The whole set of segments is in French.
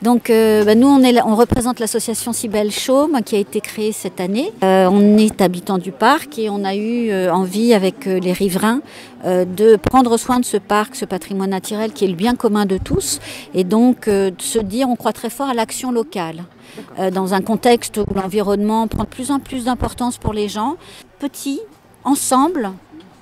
Donc nous on représente l'association Si Belle Chaume qui a été créée cette année. On est habitants du parc et on a eu envie avec les riverains de prendre soin de ce parc, ce patrimoine naturel qui est le bien commun de tous, et donc de se dire on croit très fort à l'action locale. Dans un contexte où l'environnement prend de plus en plus d'importance pour les gens, petits, ensemble,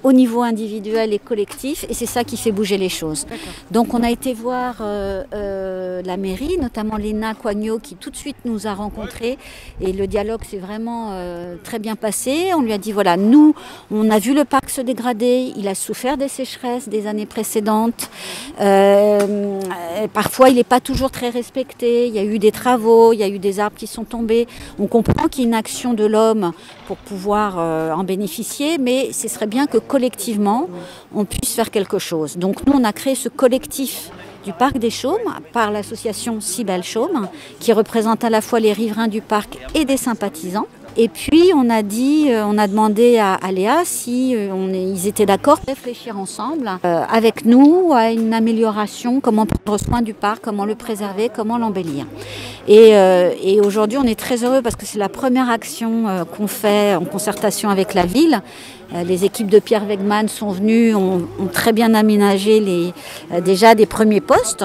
au niveau individuel et collectif, et c'est ça qui fait bouger les choses. Donc on a été voir la mairie, notamment Léna Coignot, qui tout de suite nous a rencontrés, et le dialogue s'est vraiment très bien passé. On lui a dit voilà, nous on a vu le parc se dégrader, il a souffert des sécheresses des années précédentes, parfois il n'est pas toujours très respecté, il y a eu des travaux, il y a eu des arbres qui sont tombés. On comprend qu'il y a une action de l'homme pour pouvoir en bénéficier, mais ce serait bien que collectivement, on puisse faire quelque chose. Donc nous, on a créé ce collectif du Parc des Chaumes par l'association Si Belle Chaume, qui représente à la fois les riverains du parc et des sympathisants. Et puis on a demandé à Léa si ils étaient d'accord de réfléchir ensemble avec nous à une amélioration, comment prendre soin du parc, comment le préserver, comment l'embellir. Et aujourd'hui on est très heureux parce que c'est la première action qu'on fait en concertation avec la ville. Les équipes de Pierre Wegman sont venues, ont très bien aménagé déjà des premiers postes.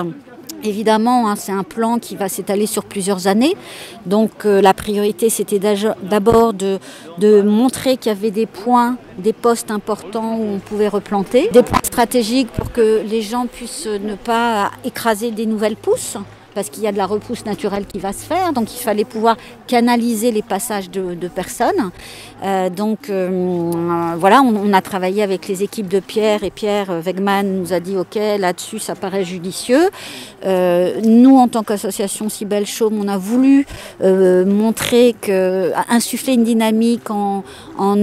Évidemment, c'est un plan qui va s'étaler sur plusieurs années. Donc la priorité, c'était d'abord de montrer qu'il y avait des points, des postes importants où on pouvait replanter. Des points stratégiques pour que les gens puissent ne pas écraser des nouvelles pousses, parce qu'il y a de la repousse naturelle qui va se faire, donc il fallait pouvoir canaliser les passages de personnes. Voilà, on a travaillé avec les équipes de Pierre, et Pierre Wegman nous a dit ok, là-dessus ça paraît judicieux. Nous, en tant qu'association Si Belle Chaume, on a voulu insuffler une dynamique en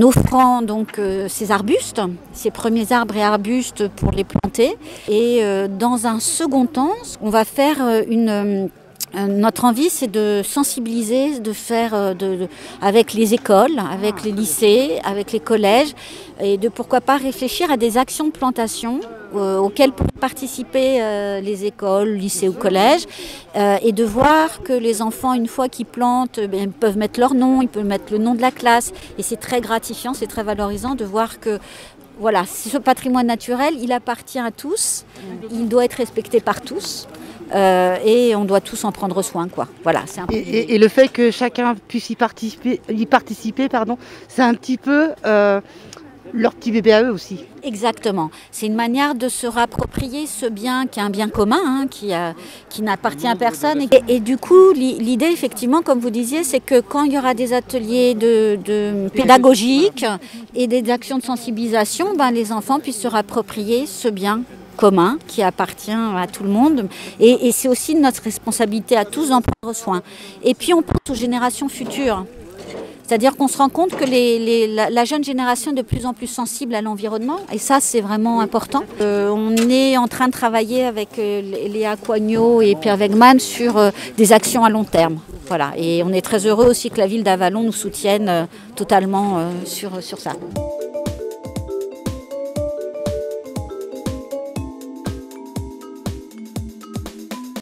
offrant donc ces arbustes, ces premiers arbres et arbustes pour les planter. Et dans un second temps, on va faire notre envie, c'est de sensibiliser, de faire avec les écoles, avec les lycées, avec les collèges, et de pourquoi pas réfléchir à des actions de plantation auxquelles peuvent participer les écoles, lycées ou collèges, et de voir que les enfants, une fois qu'ils plantent, ils peuvent mettre leur nom, ils peuvent mettre le nom de la classe, et c'est très gratifiant, c'est très valorisant de voir que voilà, ce patrimoine naturel, il appartient à tous, il doit être respecté par tous. Et on doit tous en prendre soin, quoi. Voilà, c'est un peu et le fait que chacun puisse y participer, c'est un petit peu leur petit bébé à eux aussi. Exactement. C'est une manière de se rapproprier ce bien qui est un bien commun, qui n'appartient à personne. Et du coup, l'idée, effectivement, comme vous disiez, c'est que quand il y aura des ateliers pédagogiques et des actions de sensibilisation, les enfants puissent se rapproprier ce bien commun qui appartient à tout le monde, et c'est aussi notre responsabilité à tous d'en prendre soin. Et puis on pense aux générations futures, c'est-à-dire qu'on se rend compte que la jeune génération est de plus en plus sensible à l'environnement, et ça c'est vraiment important. On est en train de travailler avec Léa Coignot et Pierre Wegman sur des actions à long terme. Voilà. Et on est très heureux aussi que la ville d'Avallon nous soutienne totalement sur ça.